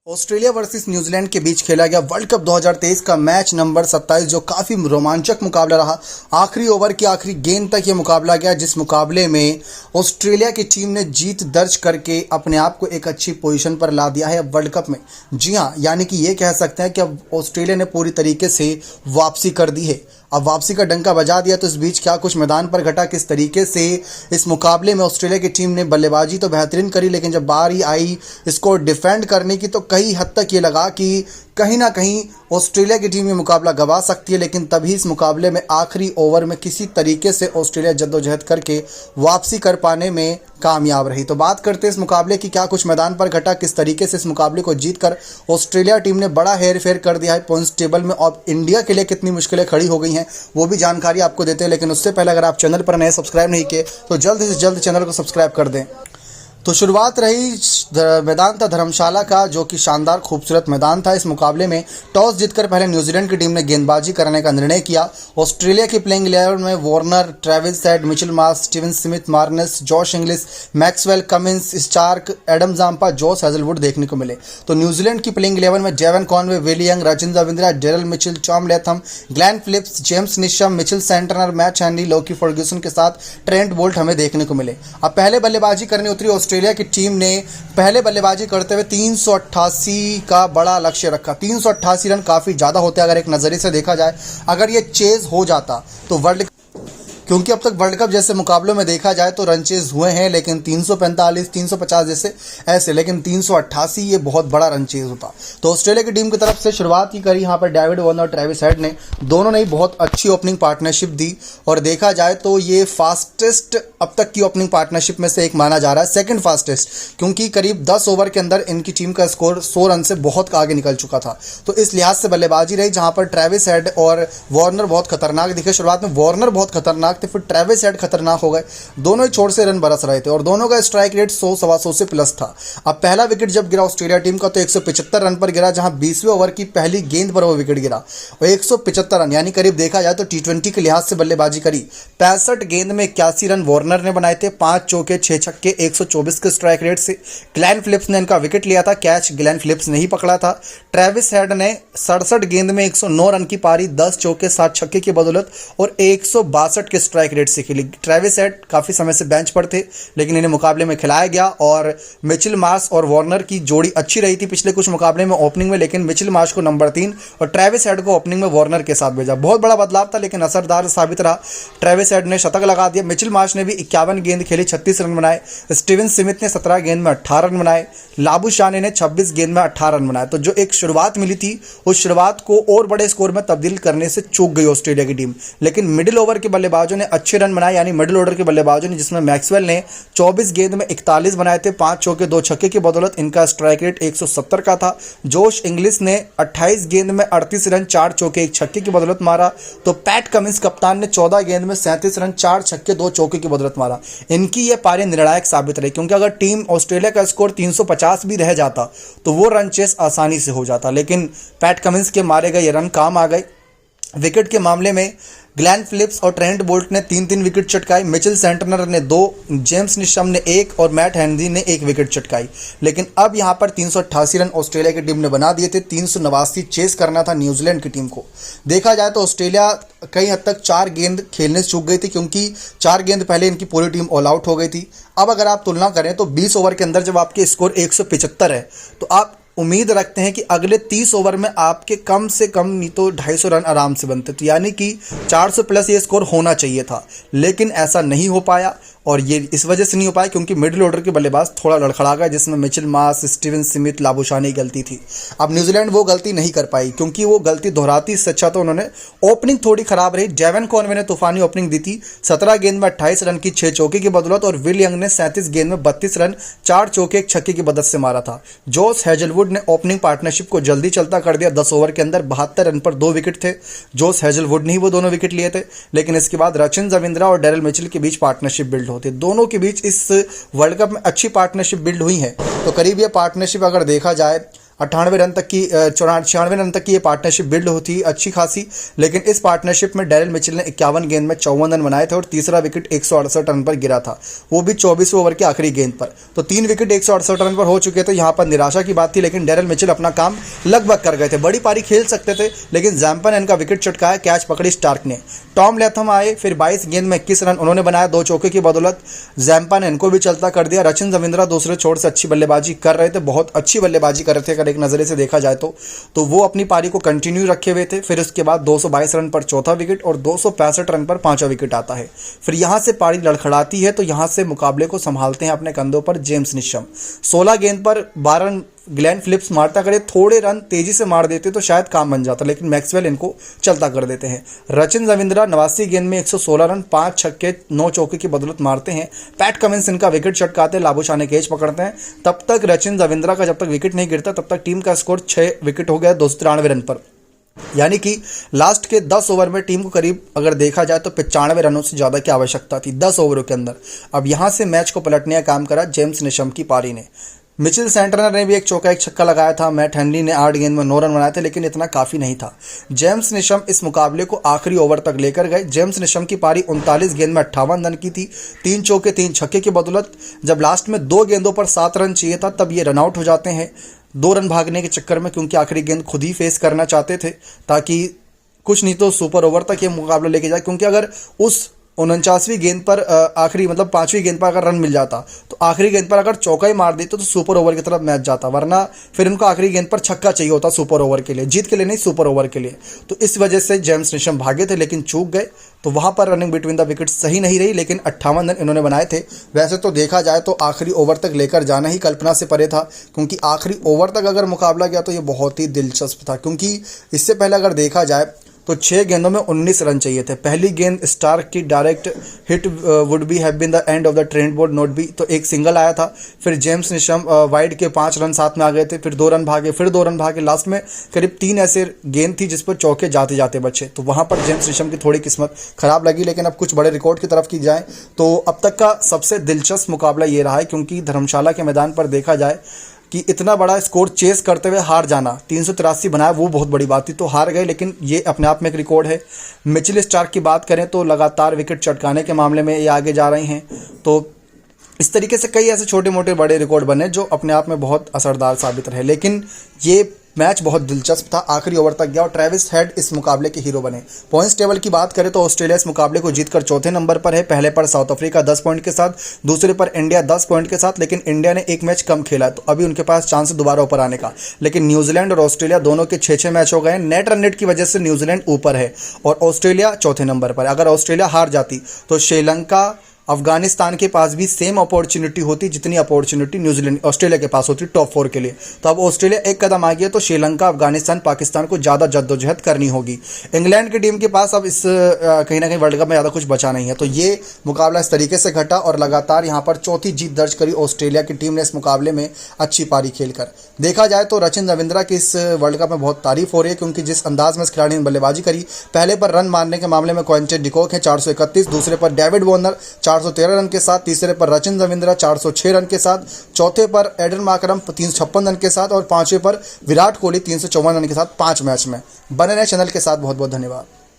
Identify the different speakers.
Speaker 1: Australia versus New Zealand के बीच खेला गया वर्ल्ड कप 2023 का मैच नंबर 27 जो काफी रोमांचक मुकाबला रहा। आखिरी ओवर की आखिरी गेंद तक ये मुकाबला गया, जिस मुकाबले में ऑस्ट्रेलिया की टीम ने जीत दर्ज करके अपने आप को एक अच्छी पोजीशन पर ला दिया है वर्ल्ड कप में। जी हाँ, यानी कि ये कह सकते हैं कि अब ऑस्ट्रेलिया ने पूरी तरीके से वापसी कर दी है। अब वापसी का डंका बजा दिया। तो इस बीच क्या कुछ मैदान पर घटा, किस तरीके से इस मुकाबले में ऑस्ट्रेलिया की टीम ने बल्लेबाजी तो बेहतरीन करी, लेकिन जब बारी आई इसको डिफेंड करने की तो कई हद तक ये लगा कि कहीं ना कहीं ऑस्ट्रेलिया की टीम ये मुकाबला गंवा सकती है। लेकिन तभी इस मुकाबले में आखिरी ओवर में किसी तरीके से ऑस्ट्रेलिया जद्दोजहद करके वापसी कर पाने में कामयाब रही। तो बात करते हैं इस मुकाबले की, क्या कुछ मैदान पर घटा, किस तरीके से इस मुकाबले को जीतकर ऑस्ट्रेलिया टीम ने बड़ा हेर फेर कर दिया है पॉइंट्स टेबल में। और इंडिया के लिए कितनी मुश्किलें खड़ी हो गई हैं वो भी जानकारी आपको देते हैं। लेकिन उससे पहले अगर आप चैनल पर नए सब्सक्राइब नहीं किए तो जल्द से जल्द चैनल को सब्सक्राइब कर दें। तो शुरुआत रही मैदान था धर्मशाला का, जो कि शानदार खूबसूरत मैदान था। इस मुकाबले में टॉस जीतकर पहले न्यूजीलैंड की टीम ने गेंदबाजी करने का निर्णय किया। ऑस्ट्रेलिया की प्लेइंग 11 में Warner, Travis Head, Mitchell Marsh, Steven Smith, Marnus, Josh Inglis, Maxwell, Cummins, Starc, Adam Zampa, Josh Hazlewood देखने को मिले। तो न्यूजीलैंड की प्लेइंग 11 में Devon Conway, Will Young, Rachin Ravindra, Daryl Mitchell, Tom Latham, Glenn Phillips, James Neesham, Mitchell Santner, Matt Henry, Lockie Ferguson के साथ Trent Boult हमें देखने को मिले। अब पहले बल्लेबाजी करने उतरी ऑस्ट्रेलिया की टीम ने पहले बल्लेबाजी करते हुए 388 का बड़ा लक्ष्य रखा। 388 रन काफी ज्यादा होते हैं अगर एक नजरिए से देखा जाए। अगर ये चेज हो जाता तो क्योंकि अब तक वर्ल्ड कप जैसे मुकाबलों में देखा जाए तो रन चेज हुए हैं, लेकिन 345, 350 जैसे ऐसे, लेकिन 388 ये बहुत बड़ा रन चेज होता। तो ऑस्ट्रेलिया की टीम की तरफ से शुरुआत ही करी यहाँ पर डेविड वार्नर और ट्रेविस हेड ने। दोनों ने ही बहुत अच्छी ओपनिंग पार्टनरशिप दी और देखा जाए तो ये फास्टेस्ट अब तक की ओपनिंग पार्टनरशिप में से एक माना जा रहा है, सेकंड फास्टेस्ट, क्योंकि करीब 10 ओवर के अंदर इनकी टीम का स्कोर 100 रन से बहुत आगे निकल चुका था। तो इस लिहाज से बल्लेबाजी रही, जहां पर ट्रेविस हेड और वार्नर बहुत खतरनाक दिखे। शुरुआत में वार्नर बहुत खतरनाक थे, फिर ट्रेविस हेड खतरनाक हो गए। दोनों ही छोर से रन बरस रहे थे और दोनों का स्ट्राइक रेट 100-125 से प्लस था। अब पहला विकेट जब गिरा ऑस्ट्रेलिया टीम का तो 175 रन पर गिरा, जहां 20वें ओवर की पहली गेंद पर वो विकेट गिरा और 175 रन, यानी करीब देखा जाए तो टी20 के लिहाज से बल्लेबाजी करी। 65 गेंद में 81 रन वार्नर ने बनाए थे, 5 चौके 6 छक्के 124 के स्ट्राइक रेट से। ग्लेन फिलिप्स ने इनका विकेट लिया था, कैच ग्लेन फिलिप्स ने ही पकड़ा था। ट्रेविस हेड ने 67 गेंद में 109 रन की पारी, 10 चौके 7 छक्के की बदौलत और 162 के स्ट्राइक रेट से खेली। ट्रेविस हेड काफी समय से बेंच पर थे, लेकिन इन्हें मुकाबले में खिलाया गया। और मिचेल मार्श और वार्नर की जोड़ी अच्छी रही थी पिछले कुछ मुकाबले में ओपनिंग में, लेकिन मिचेल मार्श को नंबर 3 और ट्रेविस हेड को ओपनिंग में वार्नर के साथ भेजा। बहुत बड़ा बदलाव था लेकिन असरदार साबित रहा। ट्रेविस हेड ने शतक लगा दिया। मिचेल मार्श ने भी 51 गेंद खेली, 36 रन बनाए। स्टीवन स्मिथ ने 17 गेंद में 18 रन बनाए। लाबुशाने ने 26 गेंद में 18 रन बनाए। तो जो एक शुरुआत मिली थी उस शुरुआत को और बड़े स्कोर में तब्दील करने से चूक गई ऑस्ट्रेलिया की टीम। लेकिन मिडिल ओवर के बल्लेबाजों ने अच्छे रन बनाए, यानी मिडिल ऑर्डर के बल्लेबाजों ने, जिसमें मैक्सवेल ने 24 गेंद में 41 बनाए थे, 5 चौके 2 छक्के की बदौलत इनका स्ट्राइक रेट 170 का था। जोश इंग्लिश ने 28 गेंद में 38 रन 4 चौके 1 छक्के की बदौलत मारा। तो पैट कमिंस कप्तान ने 14 गेंद में 37 रन 4 छक्के 2 चौके की बदौलत मारा। इनकी यह पारी निर्णायक साबित रही, क्योंकि अगर टीम ऑस्ट्रेलिया का स्कोर 350 भी रह जाता तो वो रन चेस आसानी से हो जाता, लेकिन पैट कमिंस के मारे गए ये रन काम आ गए। विकेट के मामले में ग्लेन फिलिप्स और ट्रेंट बोल्ट ने 3-3 विकेट चटकाई। मिचेल सेंटनर ने 2, जेम्स निशम ने 1 और मैट हेनरी ने 1 विकेट चटकाई। लेकिन अब यहां पर 388 रन ऑस्ट्रेलिया की टीम ने बना दिए थे, 389 चेस करना था न्यूजीलैंड की टीम को। देखा जाए तो ऑस्ट्रेलिया कई हद तक 4 गेंद खेलने से चूक गई थी, क्योंकि 4 गेंद पहले इनकी पूरी टीम ऑल आउट हो गई थी। अब अगर आप तुलना करें तो 20 ओवर के अंदर जब आपके स्कोर 175 है तो आप उम्मीद रखते हैं कि अगले 30 ओवर में आपके कम से कम नहीं तो 250 रन आराम से बनते, तो यानी कि 400 प्लस ये स्कोर होना चाहिए था। लेकिन ऐसा नहीं हो पाया और ये इस वजह से नहीं हो पाया क्योंकि मिडिल ऑर्डर के बल्लेबाज थोड़ा लड़खड़ा गए, जिसमें मिचेल मार्श, स्टीवन स्मिथ, लाबुशाने की गलती थी। अब न्यूजीलैंड वो गलती नहीं कर पाई, क्योंकि वो गलती दोहराती इससे अच्छा तो उन्होंने ओपनिंग थोड़ी खराब रही। डेवन कॉनवे ने तूफानी ओपनिंग दी थी, 17 गेंद में 28 रन की 6 चौके की बदौलत, और विल यंग ने 37 गेंद में 32 रन 4 चौके 1 छक्के की मदद से मारा था। जोश हेजलवुड ने ओपनिंग पार्टनरशिप को जल्दी चलता कर दिया। 10 ओवर के अंदर 72 रन पर 2 विकेट थे। जोश हेजलवुड ने ही वो दोनों विकेट लिए थे, लेकिन इसके बाद रचिंद्र रविंद्रा और डेरल मिचेल के बीच पार्टनरशिप बिल्ड होती, दोनों के बीच इस वर्ल्ड कप में अच्छी पार्टनरशिप बिल्ड हुई है। तो करीब ये पार्टनरशिप अगर देखा जाए रन तक की 96 रन तक की ये पार्टनरशिप बिल्ड होती अच्छी खासी, लेकिन इस पार्टनरशिप में डेरिल मिचेल ने 51 गेंद में 54 रन बनाए थे और तीसरा विकेट 168 रन पर गिरा था, वो भी 24 ओवर के आखिरी गेंद पर। तो 3 विकेट 168 रन पर हो चुके थे, यहाँ पर निराशा की बात थी, लेकिन डेरिल मिचेल अपना काम लगभग कर गए थे। बड़ी पारी खेल सकते थे, लेकिन जैम्पन का विकेट चटकाया, कैच पकड़ी स्टार्क ने। टॉम लैथम आए, फिर 22 गेंद में 21 रन उन्होंने बनाया, 2 चौके की बदौलत जैम्पन को भी चलता कर दिया। रचिन रविंद्रा दूसरे छोर से अच्छी बल्लेबाजी कर रहे थे, बहुत अच्छी बल्लेबाजी कर रहे थे अगर एक नज़रिए से देखा जाए तो वो अपनी पारी को कंटिन्यू रखे हुए थे। फिर उसके बाद 222 रन पर चौथा विकेट और 265 रन पर पांचवा विकेट आता है। फिर यहां से पारी लड़खड़ाती है, तो यहां से मुकाबले को संभालते हैं अपने कंधों पर जेम्स निशम। 16 गेंद पर 12 रन ग्लेन फिलिप्स मारता करे, थोड़े रन तेजी से मार देते तो शायद काम बन जाता, लेकिन मैक्सवेल इनको चलता कर देते हैं। रचिन रविंद्रा 89 गेंद में 116 रन 5 छक्के 9 चौके की बदौलत मारते हैं। पैट कमिंस इनका विकेट चटकाते, लाबुशाह ने कैच पकड़ते हैं। तब तक रचिन रविंद्रा का जब तक विकेट नहीं गिरता तब तक टीम का स्कोर 6 विकेट हो गया 293 रन पर, यानी कि लास्ट के 10 ओवर में टीम को करीब अगर देखा जाए तो 95 रनों से ज़्यादा की आवश्यकता थी 10 ओवरों के अंदर। अब यहाँ से मैच को पलटने का काम करा जेम्स निशम की पारी ने। मिचेल सेंटनर ने भी एक चौका एक छक्का लगाया था। मैट हेनरी ने 8 गेंद में 9 रन बनाए थे, लेकिन इतना काफ़ी नहीं था। जेम्स निशम इस मुकाबले को आखिरी ओवर तक लेकर गए। जेम्स निशम की पारी 39 गेंद में 58 रन की थी, 3 चौके 3 छक्के की बदौलत। जब लास्ट में 2 गेंदों पर 7 रन चाहिए था तब ये रनआउट हो जाते हैं 2 रन भागने के चक्कर में, क्योंकि आखिरी गेंद खुद ही फेस करना चाहते थे ताकि कुछ नहीं तो सुपर ओवर तक ये मुकाबला लेके जाए। क्योंकि अगर उस 49वीं गेंद पर आखिरी मतलब 5वीं गेंद पर अगर रन मिल जाता तो आखिरी गेंद पर अगर चौका ही मार देते तो सुपर ओवर की तरफ मैच जाता, वरना फिर उनको आखिरी गेंद पर छक्का चाहिए होता सुपर ओवर के लिए, जीत के लिए नहीं सुपर ओवर के लिए। तो इस वजह से जेम्स निशम भागे थे लेकिन चूक गए, तो वहां पर रनिंग बिटवीन द विकेट सही नहीं रही, लेकिन 58 रन इन्होंने बनाए थे। वैसे तो देखा जाए तो आखिरी ओवर तक लेकर जाना ही कल्पना से परे था, क्योंकि आखिरी ओवर तक अगर मुकाबला गया तो ये बहुत ही दिलचस्प था। क्योंकि इससे पहले अगर देखा जाए तो 6 गेंदों में 19 रन चाहिए थे। पहली गेंद स्टार्क की direct hit would be have been the end of the trend board not be, तो एक सिंगल आया था। फिर जेम्स निशम वाइड के 5 रन साथ में आ गए थे, फिर 2 रन भागे, फिर 2 रन भागे। लास्ट में करीब 3 ऐसे गेंद थी जिस पर चौके जाते जाते बचे, तो वहां पर जेम्स निशम की थोड़ी किस्मत खराब लगी। लेकिन अब कुछ बड़े रिकॉर्ड की तरफ की जाए तो अब तक का सबसे दिलचस्प मुकाबला ये रहा है, क्योंकि धर्मशाला के मैदान पर देखा जाए कि इतना बड़ा स्कोर चेस करते हुए हार जाना, 383 बनाया, वो बहुत बड़ी बात थी। तो हार गए, लेकिन ये अपने आप में एक रिकॉर्ड है। मिचेल स्टार्क की बात करें तो लगातार विकेट चटकाने के मामले में ये आगे जा रही हैं। तो इस तरीके से कई ऐसे छोटे मोटे बड़े रिकॉर्ड बने जो अपने आप में बहुत असरदार साबित रहे। लेकिन ये मैच बहुत दिलचस्प था, आखिरी ओवर तक गया और ट्रेविस हेड इस मुकाबले के हीरो बने। पॉइंट्स टेबल की बात करें तो ऑस्ट्रेलिया इस मुकाबले को जीतकर चौथे नंबर पर है। पहले पर साउथ अफ्रीका 10 पॉइंट के साथ, दूसरे पर इंडिया 10 पॉइंट के साथ, लेकिन इंडिया ने एक मैच कम खेला तो अभी उनके पास चांस है दोबारा ऊपर आने का। लेकिन न्यूजीलैंड और ऑस्ट्रेलिया दोनों के 6-6 मैच हो गए हैं। नेट रन रेट की वजह से न्यूजीलैंड ऊपर है और ऑस्ट्रेलिया चौथे नंबर पर। अगर ऑस्ट्रेलिया हार जाती तो श्रीलंका अफगानिस्तान के पास भी सेम अपॉर्चुनिटी होती जितनी अपॉर्चुनिटी न्यूजीलैंड ऑस्ट्रेलिया के पास होती टॉप 4 के लिए। तो अब ऑस्ट्रेलिया एक कदम आ गया तो श्रीलंका अफगानिस्तान पाकिस्तान को ज़्यादा जद्दोजहद करनी होगी। इंग्लैंड की टीम के पास अब इस कहीं ना कहीं वर्ल्ड कप में ज़्यादा कुछ बचा नहीं है। तो ये मुकाबला इस तरीके से घटा और लगातार यहाँ पर चौथी जीत दर्ज करी ऑस्ट्रेलिया की टीम ने इस मुकाबले में अच्छी पारी खेलकर। देखा जाए तो रचिन रविंद्रा की इस वर्ल्ड कप में बहुत तारीफ हो रही है, क्योंकि जिस अंदाज में इस खिलाड़ी ने बल्लेबाजी करी। पहले पर रन मारने के मामले में क्विंटन डिकॉक है 431, दूसरे पर डेविड वॉर्नर 413 रन के साथ, तीसरे पर रचिन रविंद्रा 406 रन के साथ, चौथे पर एडन माकरम 356 रन के साथ और पांचवें पर विराट कोहली 354 रन के साथ 5 मैच में। बने रहे चैनल के साथ, बहुत बहुत धन्यवाद।